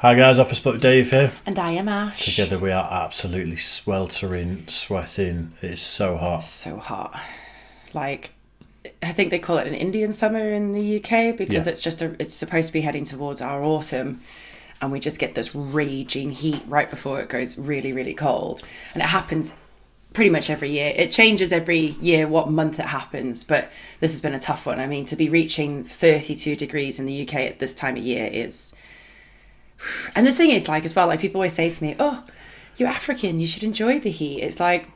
Hi guys, Office Bloke Dave here. And I am Ash. Together we are absolutely sweltering, sweating. It's so hot. So hot. Like, I think they call it an Indian summer in the UK because it's supposed to be heading towards our autumn, and we just get this raging heat right before it goes really, really cold. And it happens pretty much every year. It changes every year what month it happens, but this has been a tough one. I mean, to be reaching 32 degrees in the UK at this time of year is... And the thing is, like, as well, like, people always say to me, oh, you're African, you should enjoy the heat. It's like,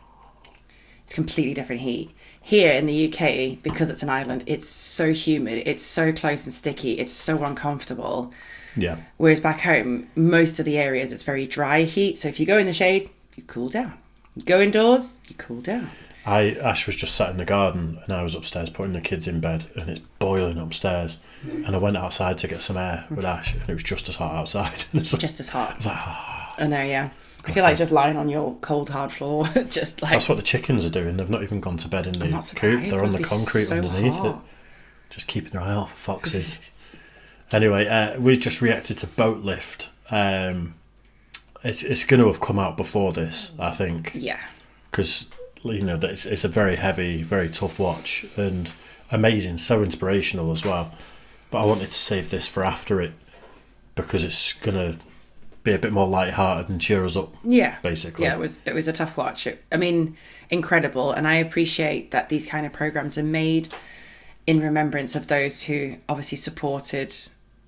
it's completely different heat. Here in the UK, because it's an island, it's so humid, it's so close and sticky, it's so uncomfortable. Yeah. Whereas back home, most of the areas, it's very dry heat. So if you go in the shade, you cool down. You go indoors, you cool down. Ash was just sat in the garden and I was upstairs putting the kids in bed and it's boiling upstairs. And I went outside to get some air with Ash and it was just as hot outside. Just as hot. I was like, oh. I know, yeah. I feel like just lying on your cold, hard floor. Just like... That's what the chickens are doing. They've not even gone to bed in the coop. They're on the concrete underneath it. Just keeping their eye out for foxes. Anyway, we just reacted to Boat Lift. It's going to have come out before this, I think. Yeah. Because, you know, it's a very heavy, very tough watch and amazing, so inspirational as well. But I wanted to save this for after it because it's going to be a bit more light-hearted and cheer us up. Yeah. Basically. Yeah, it was a tough watch. I mean, incredible. And I appreciate that these kind of programs are made in remembrance of those who obviously supported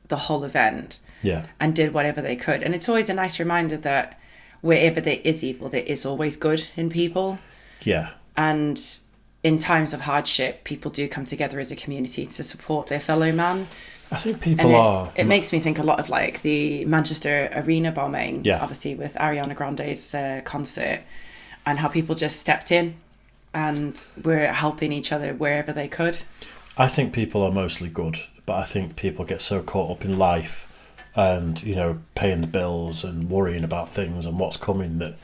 the whole event. Yeah. And did whatever they could. And it's always a nice reminder that wherever there is evil, there is always good in people. Yeah. And in times of hardship, people do come together as a community to support their fellow man. I think people are... It makes me think a lot of like the Manchester Arena bombing, yeah. Obviously with Ariana Grande's concert, and how people just stepped in and were helping each other wherever they could. I think people are mostly good, but I think people get so caught up in life and, you know, paying the bills and worrying about things and what's coming that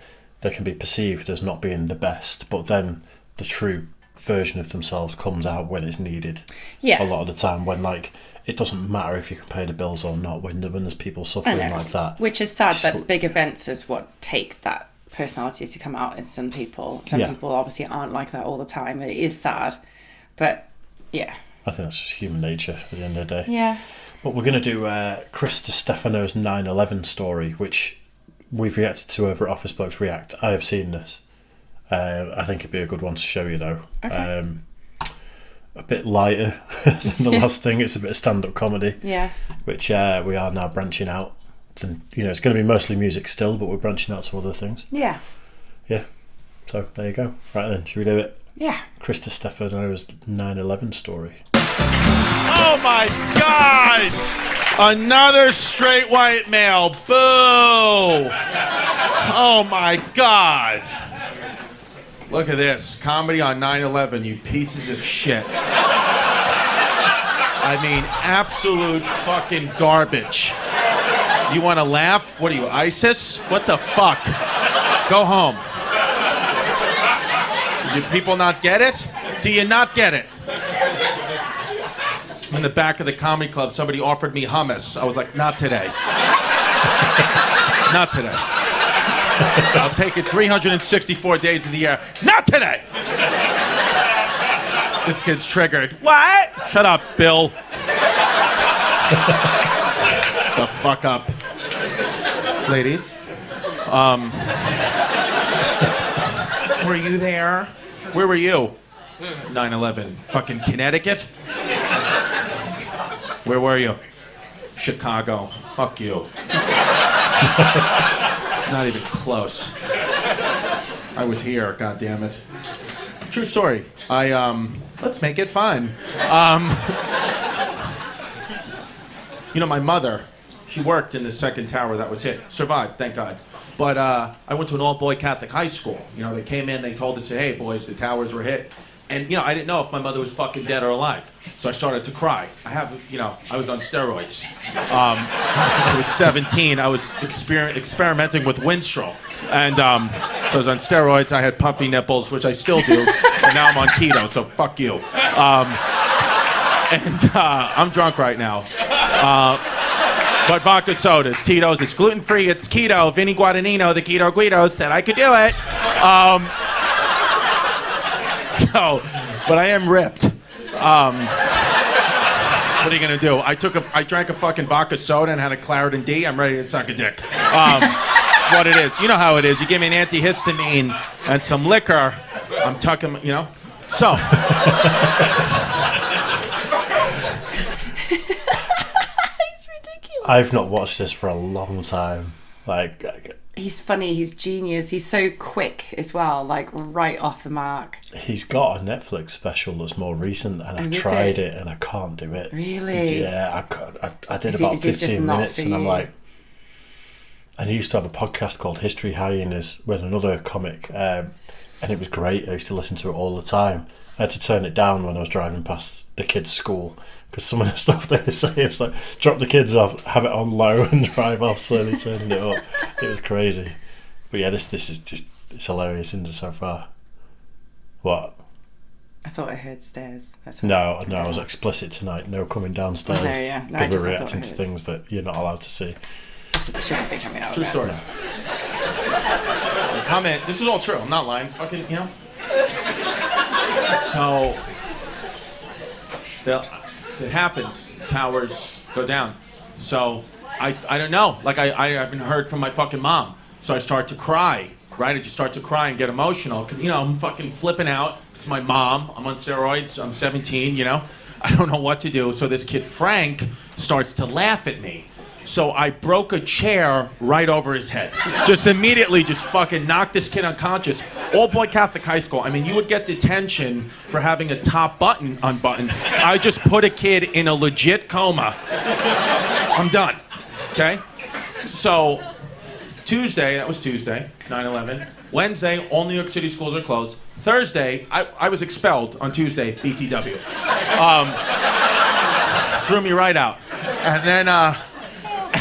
they can be perceived as not being the best, but then the true version of themselves comes out when it's needed. Yeah. A lot of the time when, like, it doesn't matter if you can pay the bills or not when there's people suffering like that. Which is sad that big events is what takes that personality to come out in some people. Some people obviously aren't like that all the time. It is sad, but yeah. I think that's just human nature at the end of the day. Yeah. But we're going to do Chris Distefano's 9/11 story, which we've reacted to over at Office Blokes React. I have seen this. I think it'd be a good one to show you, though. Okay. A bit lighter than the last thing. It's a bit of stand-up comedy. Yeah. Which we are now branching out. And, you know, it's going to be mostly music still, but we're branching out to other things. Yeah. Yeah. So there you go. Right then, should we do it? Yeah. Chris Distefano's 9/11 story. Oh my God! Another straight white male. Boo! Oh my God! Look at this. Comedy on 9/11, you pieces of shit. I mean, absolute fucking garbage. You want to laugh? What are you, ISIS? What the fuck? Go home. Do people not get it? Do you not get it? In the back of the comedy club, somebody offered me hummus. I was like, not today. Not today. I'll take it 364 days of the year. Not today! This kid's triggered. What? Shut up, Bill. The fuck up. Ladies. Were you there? Where were you? 9/11. Fucking Connecticut? Where were you? Chicago. Fuck you. Not even close. I was here, goddammit. True story. Let's make it fun. You know, my mother, she worked in the second tower that was hit. Survived, thank God. But I went to an all-boy Catholic high school. You know, they came in, they told us, hey, boys, the towers were hit. And, you know, I didn't know if my mother was fucking dead or alive. So I started to cry. I was on steroids. I was 17. I was experimenting with Winstrol. And so I was on steroids. I had puffy nipples, which I still do. And now I'm on keto, so fuck you. And I'm drunk right now. But vodka sodas, Tito's, it's gluten-free, it's keto. Vinny Guadagnino, the Keto Guido, said I could do it. But I am ripped. What are you gonna do? I drank a fucking vodka soda and had a Claritin D. I'm ready to suck a dick. What it is. You know how it is. You give me an antihistamine and some liquor, I'm tucking, you know? So. He's ridiculous. I've not watched this for a long time. He's funny, he's genius, he's so quick as well, like right off the mark. He's got a Netflix special that's more recent, and I tried it and I can't do it. Really? Yeah, I did about 15 minutes and I'm like... And he used to have a podcast called History Hyenas with another comic, and it was great. I used to listen to it all the time. I had to turn it down when I was driving past the kids' school, because some of the stuff they were saying, it's like, drop the kids off, have it on low and drive off, slowly turning it up. It was crazy. But yeah, this is just, it's hilarious, isn't it, so far? What? I thought I heard stairs. No, I was explicit tonight. No coming downstairs. Oh, no, yeah. No, because we're reacting to things that you're not allowed to see. It shouldn't be coming out. True story. Comment. This is all true. I'm not lying. Fucking, you know. So it happens. Towers go down. So I don't know. Like I haven't heard from my fucking mom. So I start to cry. Right? I just start to cry and get emotional because you know I'm fucking flipping out. It's my mom. I'm on steroids. I'm 17. You know. I don't know what to do. So this kid Frank starts to laugh at me. So I broke a chair right over his head. Just immediately just fucking knocked this kid unconscious. All boy Catholic high school. I mean, you would get detention for having a top button unbuttoned. I just put a kid in a legit coma. I'm done. Okay? So Tuesday, that was Tuesday, 9/11. Wednesday, all New York City schools are closed. Thursday, I was expelled on Tuesday, BTW. Threw me right out.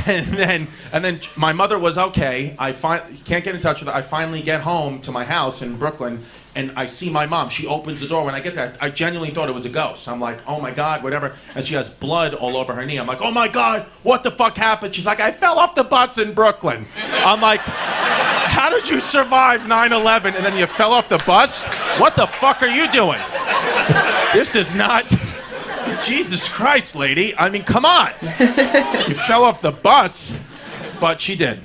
And then my mother was okay. Can't get in touch with her. I finally get home to my house in Brooklyn, and I see my mom. She opens the door. When I get there, I genuinely thought it was a ghost. I'm like, oh my God, whatever. And she has blood all over her knee. I'm like, oh my God, what the fuck happened? She's like, I fell off the bus in Brooklyn. I'm like, how did you survive 9/11 and then you fell off the bus? What the fuck are you doing? This is not... Jesus Christ, lady. I mean, come on. You fell off the bus, but she did.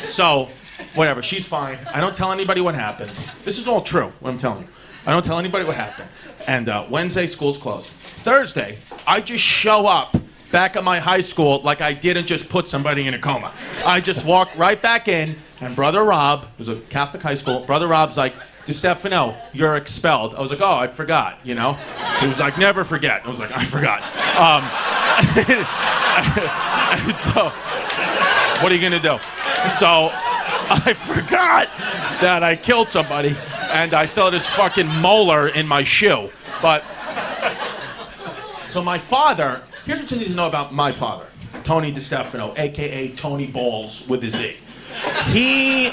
So, whatever, she's fine. I don't tell anybody what happened. This is all true, what I'm telling you. I don't tell anybody what happened. And Wednesday, school's closed. Thursday, I just show up back at my high school like I didn't just put somebody in a coma. I just walked right back in, and Brother Rob, it was a Catholic high school, Brother Rob's like, Distefano, you're expelled. I was like, oh, I forgot, you know? He was like, never forget. I was like, I forgot. So, what are you gonna do? So, I forgot that I killed somebody, and I still had this fucking molar in my shoe. But, so my father, here's what you need to know about my father, Tony Distefano, AKA Tony Balls with a Z. He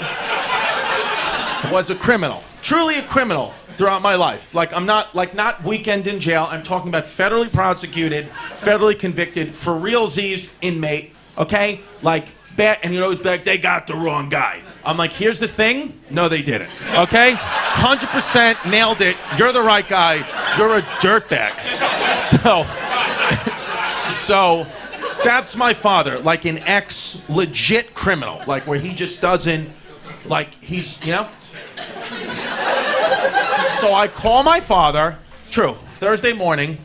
was a criminal. Truly a criminal throughout my life. Like, I'm not weekend in jail. I'm talking about federally prosecuted, federally convicted, for realsies inmate, okay? Like, bad, and you'd always be like, they got the wrong guy. I'm like, here's the thing. No, they didn't, okay? 100% nailed it. You're the right guy. You're a dirtbag. So that's my father, like an ex-legit criminal, like where he just doesn't, like he's, you know? So I call my father, true, Thursday morning,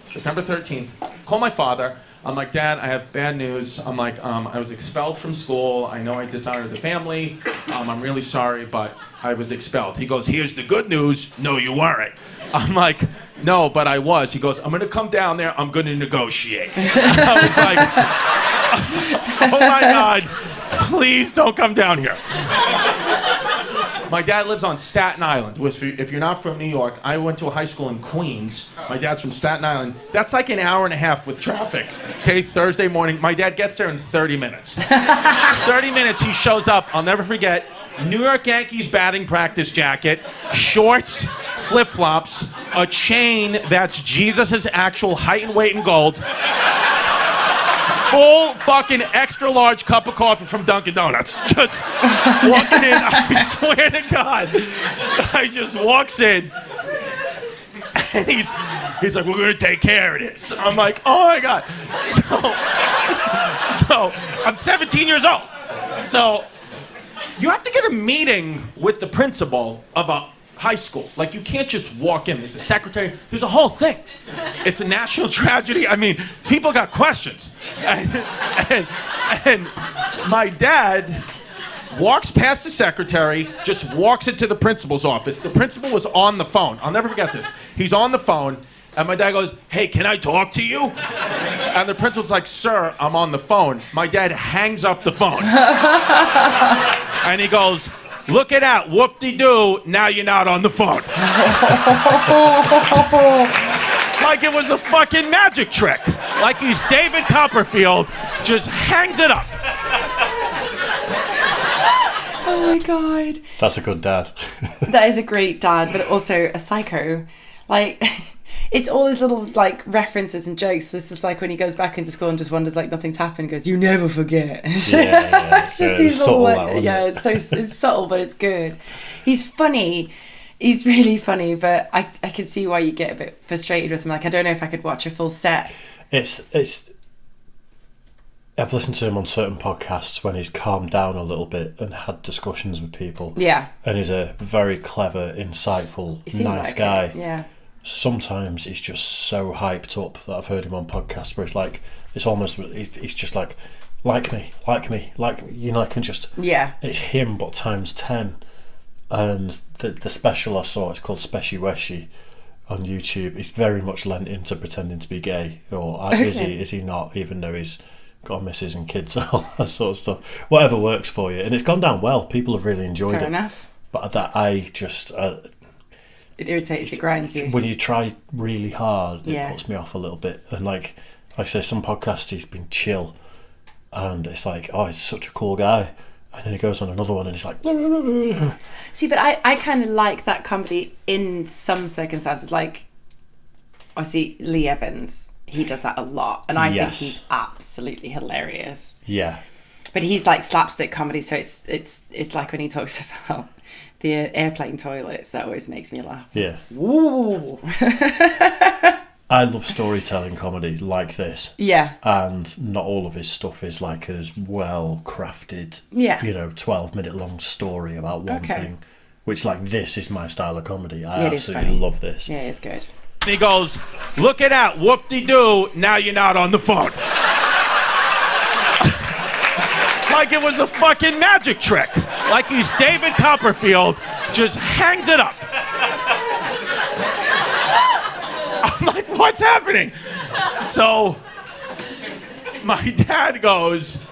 September 13th, call my father. I'm like, Dad, I have bad news. I'm like, I was expelled from school. I know I dishonored the family. I'm really sorry, but I was expelled. He goes, here's the good news. No, you weren't. I'm like, no, but I was. He goes, I'm going to come down there. I'm going to negotiate. I was like, oh my God, please don't come down here. My dad lives on Staten Island. If you're not from New York, I went to a high school in Queens. My dad's from Staten Island. That's like an hour and a half with traffic. Okay, Thursday morning. My dad gets there in 30 minutes. 30 minutes, he shows up. I'll never forget. New York Yankees batting practice jacket, shorts, flip-flops, a chain that's Jesus' actual height and weight in gold. full fucking extra large cup of coffee from Dunkin' Donuts. Just walking in, I swear to God. I just walks in, and he's like, we're gonna take care of this. I'm like, oh my God. So I'm 17 years old. So you have to get a meeting with the principal of a high school. Like, you can't just walk in. There's a secretary. There's a whole thing. It's a national tragedy. I mean, people got questions. And my dad walks past the secretary, just walks into the principal's office. The principal was on the phone. I'll never forget this. He's on the phone, and my dad goes, hey, can I talk to you? And the principal's like, sir, I'm on the phone. My dad hangs up the phone. And he goes, look it out, whoop-de-doo, now you're not on the phone. Like it was a fucking magic trick. Like he's David Copperfield, just hangs it up. Oh my God. That's a good dad. That is a great dad, but also a psycho. Like, it's all his little, like, references and jokes. This is like when he goes back into school and just wonders, like, nothing's happened. He goes, you never forget. Yeah. It's just these subtle, little, that, yeah, it's subtle, but it's good. He's funny. He's really funny, but I can see why you get a bit frustrated with him. Like, I don't know if I could watch a full set. I've listened to him on certain podcasts when he's calmed down a little bit and had discussions with people. Yeah. And he's a very clever, insightful, nice guy. Yeah. Sometimes he's just so hyped up that I've heard him on podcasts where it's like, he's just like me, you know, I can just, yeah, it's him but times 10. And the special I saw, it's called Speshy Weshy on YouTube. He's very much lent into pretending to be gay, or is he not, even though he's got a missus and kids and all that sort of stuff. Whatever works for you. And it's gone down well. People have really enjoyed it. Fair enough. But that it irritates, it grinds you. When you try really hard, it Yeah. puts me off a little bit. And like I say, some podcasts he's been chill, and it's like, oh, he's such a cool guy. And then he goes on another one and he's like, see, but I kind of like that comedy in some circumstances. Like, obviously, Lee Evans, he does that a lot, and I think he's absolutely hilarious. Yeah. But he's like slapstick comedy, so it's like when he talks about the airplane toilets, that always makes me laugh. Yeah. Ooh. I love storytelling comedy like this. Yeah. And not all of his stuff is like as well crafted, 12-minute long story about one thing. Which, like, this is my style of comedy. I absolutely love this. Yeah, it's good. He goes, look it out, whoop-de-doo, now you're not on the phone. Like it was a fucking magic trick. Like he's David Copperfield, just hangs it up. I'm like, what's happening? So my dad goes,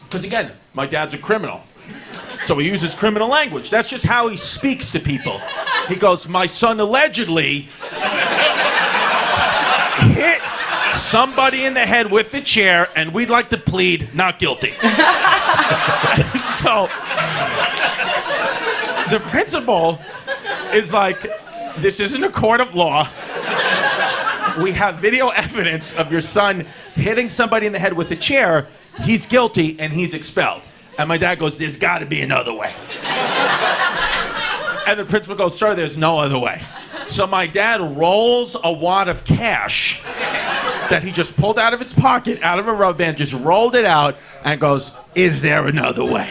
because again, my dad's a criminal. So he uses criminal language. That's just how he speaks to people. He goes, my son allegedly hit somebody in the head with the chair, and we'd like to plead not guilty. So the principal is like, this isn't a court of law. We have video evidence of your son hitting somebody in the head with a chair. He's guilty and he's expelled. And my dad goes, there's got to be another way. And the principal goes, sir, there's no other way. So my dad rolls a wad of cash that he just pulled out of his pocket, out of a rubber band, just rolled it out and goes, is there another way?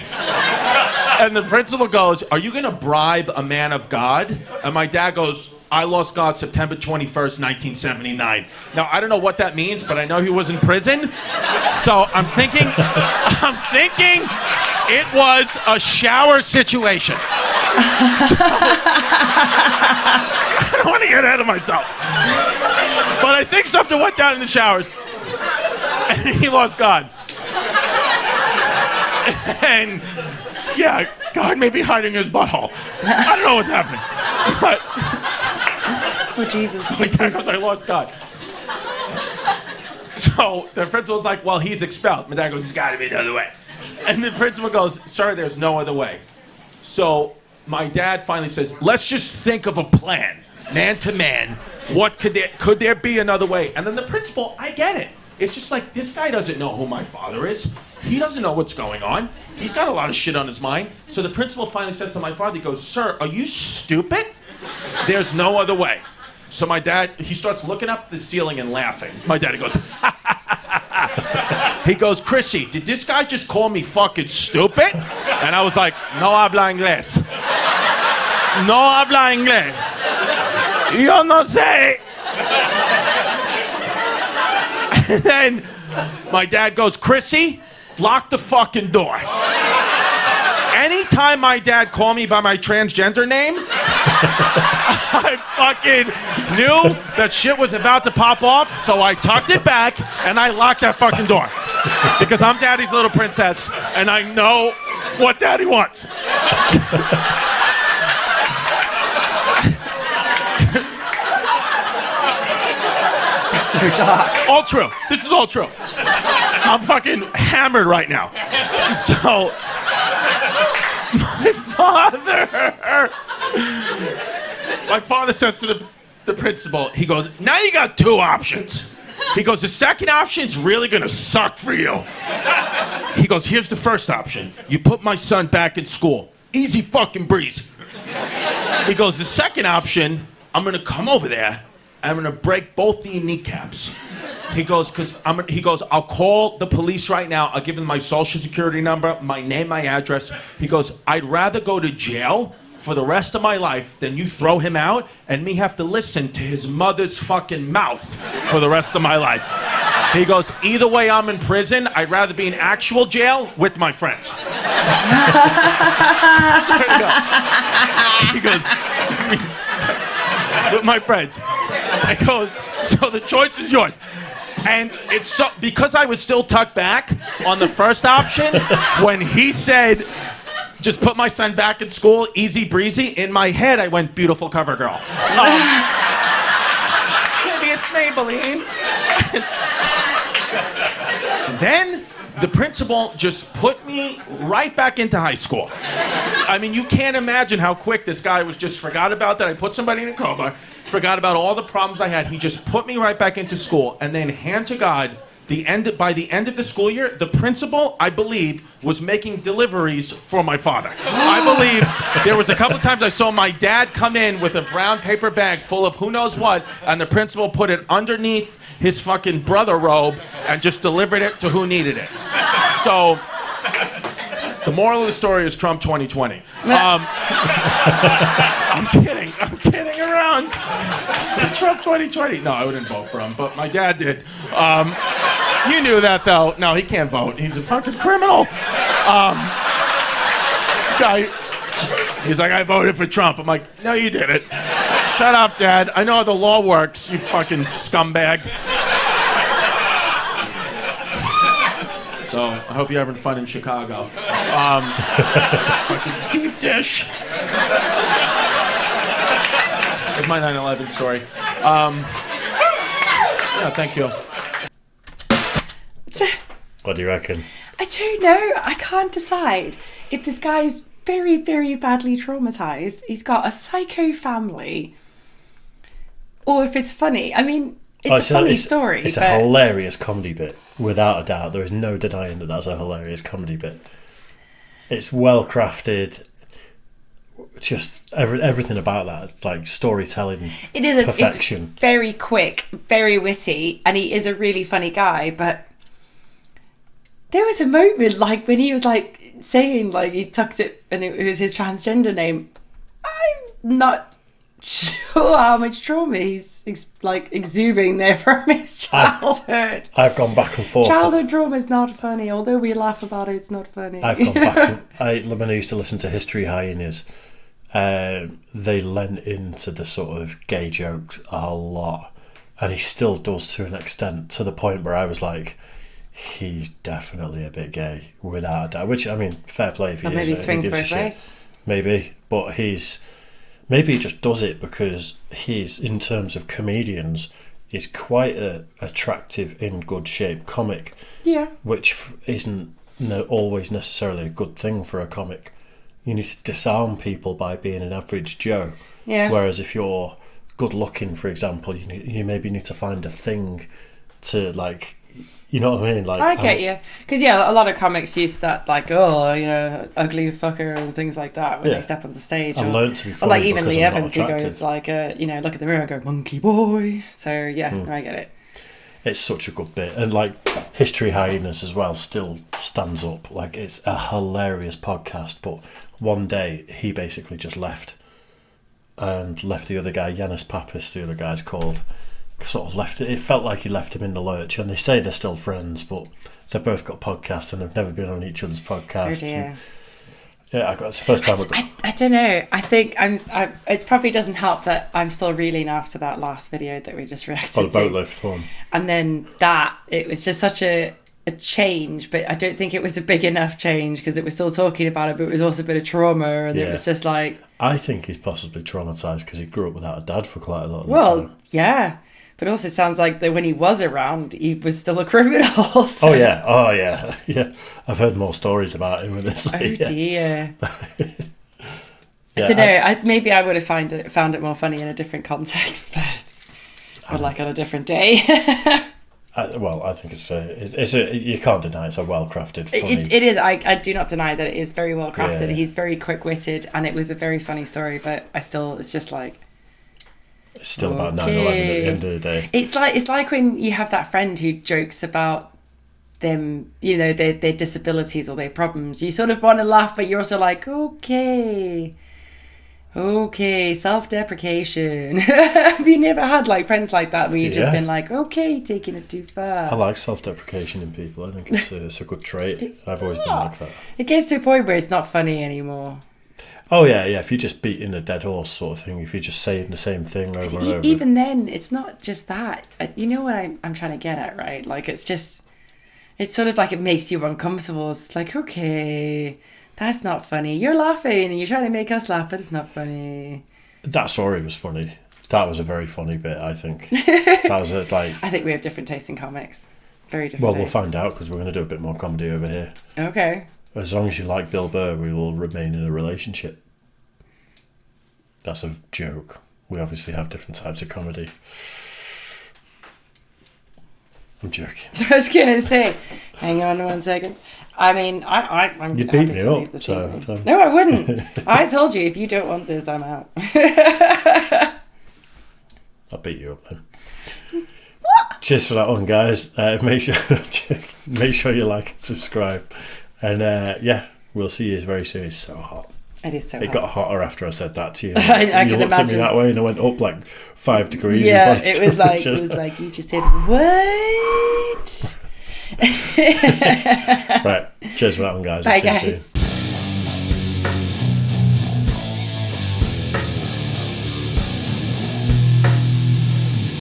And the principal goes, are you going to bribe a man of God? And my dad goes, I lost God September 21st, 1979. Now, I don't know what that means, but I know he was in prison. So I'm thinking it was a shower situation. So, I don't want to get ahead of myself. But I think something went down in the showers. And he lost God. And yeah, God may be hiding in his butthole. I don't know what's happening. But oh, Jesus. my dad goes, I lost God. So the principal's like, well, he's expelled. My dad goes, there's got to be another way. And the principal goes, sir, there's no other way. So my dad finally says, let's just think of a plan, man to man. What could there be another way? And then the principal, I get it. It's just like, this guy doesn't know who my father is. He doesn't know what's going on. He's got a lot of shit on his mind. So the principal finally says to my father, he goes, "Sir, are you stupid? There's no other way." So my dad, he starts looking up the ceiling and laughing. My daddy goes, he goes, "Chrissy, did this guy just call me fucking stupid?" And I was like, "No habla inglés. No habla inglés. Yo no sé." And then my dad goes, "Chrissy, lock the fucking door." Anytime my dad called me by my transgender name, I fucking knew that shit was about to pop off, so I tucked it back and I locked that fucking door. Because I'm daddy's little princess and I know what daddy wants. It's so dark. All true. This is all true. I'm fucking hammered right now. So, my father says to the principal, he goes, "Now you got two options." He goes, "The second option's really gonna suck for you." He goes, "Here's the first option. You put my son back in school. Easy fucking breeze." He goes, "The second option, I'm gonna come over there and I'm gonna break both the kneecaps." He goes, "I'll call the police right now. I'll give them my social security number, my name, my address." He goes, "I'd rather go to jail for the rest of my life than you throw him out and me have to listen to his mother's fucking mouth for the rest of my life." He goes, "Either way I'm in prison, I'd rather be in actual jail with my friends." He goes, "With my friends." He goes, "So the choice is yours." And it's so, because I was still tucked back on the first option, when he said, "Just put my son back in school, easy breezy," in my head I went, "Beautiful cover girl." Maybe it's Maybelline. Then the principal just put me right back into high school. I mean, you can't imagine how quick this guy was. Just forgot about that. I put somebody in a coma, forgot about all the problems I had. He just put me right back into school. And then, hand to God, by the end of the school year, the principal, I believe, was making deliveries for my father. I believe there was a couple of times I saw my dad come in with a brown paper bag full of who knows what, and the principal put it underneath his fucking brother robe and just delivered it to who needed it. So, the moral of the story is Trump 2020. I'm kidding around. Trump 2020. No, I wouldn't vote for him, but my dad did. You knew that, though. No, he can't vote. He's a fucking criminal. Guy, he's like, "I voted for Trump." I'm like, "No, you didn't. Shut up, Dad. I know how the law works, you fucking scumbag." So, I hope you're having fun in Chicago. Fucking deep dish. That's my 9/11 story. Yeah, thank you. What do you reckon? I don't know. I can't decide if this guy is very, very badly traumatized, he's got a psycho family, or if it's funny. I mean, it's a funny story. It's a hilarious comedy bit, without a doubt. There is no denying that that's a hilarious comedy bit. It's well crafted. Just everything about that, it's like storytelling. It is. Perfection. It's very quick, very witty, and he is a really funny guy. But there was a moment, like when he was like saying, like he tucked it, and it was his transgender name. I'm not sure how much trauma he's exhuming there from his childhood. I've gone back and forth. Childhood trauma is not funny, although we laugh about it. It's not funny. I've gone back. When I used to listen to History Hyenas, they lent into the sort of gay jokes a lot, and he still does to an extent, to the point where I was like, he's definitely a bit gay, without a doubt. Which, I mean, fair play if he is. Maybe he swings both ways. Maybe, but maybe he just does it because he's, in terms of comedians, is quite a attractive, in good shape comic. Yeah. Which isn't always necessarily a good thing for a comic. You need to disarm people by being an average Joe. Yeah. Whereas if you're good looking, for example, you maybe need to find a thing to, like, You know what I mean? Like, I get you. Because, yeah, a lot of comics use that, like, oh, you know, ugly fucker and things like that when they step on the stage. I learned to be funny, or like even because Lee I'm not Evans, he attractive. goes like, you know, look in the mirror and go, monkey boy. So, yeah, I get it. It's such a good bit. And like History Hyenas as well still stands up. Like, it's a hilarious podcast. But one day he basically just left. And left the other guy, Yanis Pappas, the other guy's called, sort of left it. It felt like he left him in the lurch. And they say they're still friends, but they've both got podcasts and have never been on each other's podcasts. Oh dear. And, yeah, it's the first time I don't know. I think it probably doesn't help that I'm still reeling after that last video that we just reacted on the boat to. lift one. And then it was just such a change, but I don't think it was a big enough change because it was still talking about it, but it was also a bit of trauma, and it was just like... I think he's possibly traumatised because he grew up without a dad for quite a lot of the time. Well, yeah. But also sounds like that when he was around, he was still a criminal. So. Oh yeah. I've heard more stories about him with this. Oh dear. Yeah, I don't know. Maybe I would have found it more funny in a different context, but or like on a different day. I think it's a you can't deny it's a well crafted. It is. I do not deny that it is very well crafted. Yeah. He's very quick witted, and it was a very funny story. But it's just like. It's still about 9/11 at the end of the day. It's like when you have that friend who jokes about them, you know, their disabilities or their problems. You sort of want to laugh, but you're also like, okay, self-deprecation. Have you never had like friends like that where you've just been like, okay, taking it too far? I like self-deprecation in people. I think it's a good trait. I've always been like that. It gets to a point where it's not funny anymore. Oh yeah. If you're just beating a dead horse sort of thing, if you're just saying the same thing over and over. Even then, it's not just that. You know what I'm trying to get at, right? Like, it's sort of like it makes you uncomfortable. It's like, okay, that's not funny. You're laughing and you're trying to make us laugh, but it's not funny. That story was funny. That was a very funny bit, I think. That was I think we have different tastes in comics. Very different Well, tastes. we'll find out because we're going to do a bit more comedy over here. Okay. As long as you like Bill Burr, we will remain in a relationship. That's a joke. We obviously have different types of comedy. I'm joking. I was going to say, hang on 1 second. I mean, I'm You beat happy me to up, leave this so... evening. No, I wouldn't. I told you, if you don't want this, I'm out. I'll beat you up then. What? Cheers for that one, guys. Make sure you like and subscribe. And we'll see you very soon. It's so hot. It is so It hot. got hotter after I said that to you. I you can looked imagine. at me that way and I went up like 5 degrees. Yeah, in it body was temperature. like you just said, what? Right. Cheers for that one, guys. Bye, We'll see you guys. soon.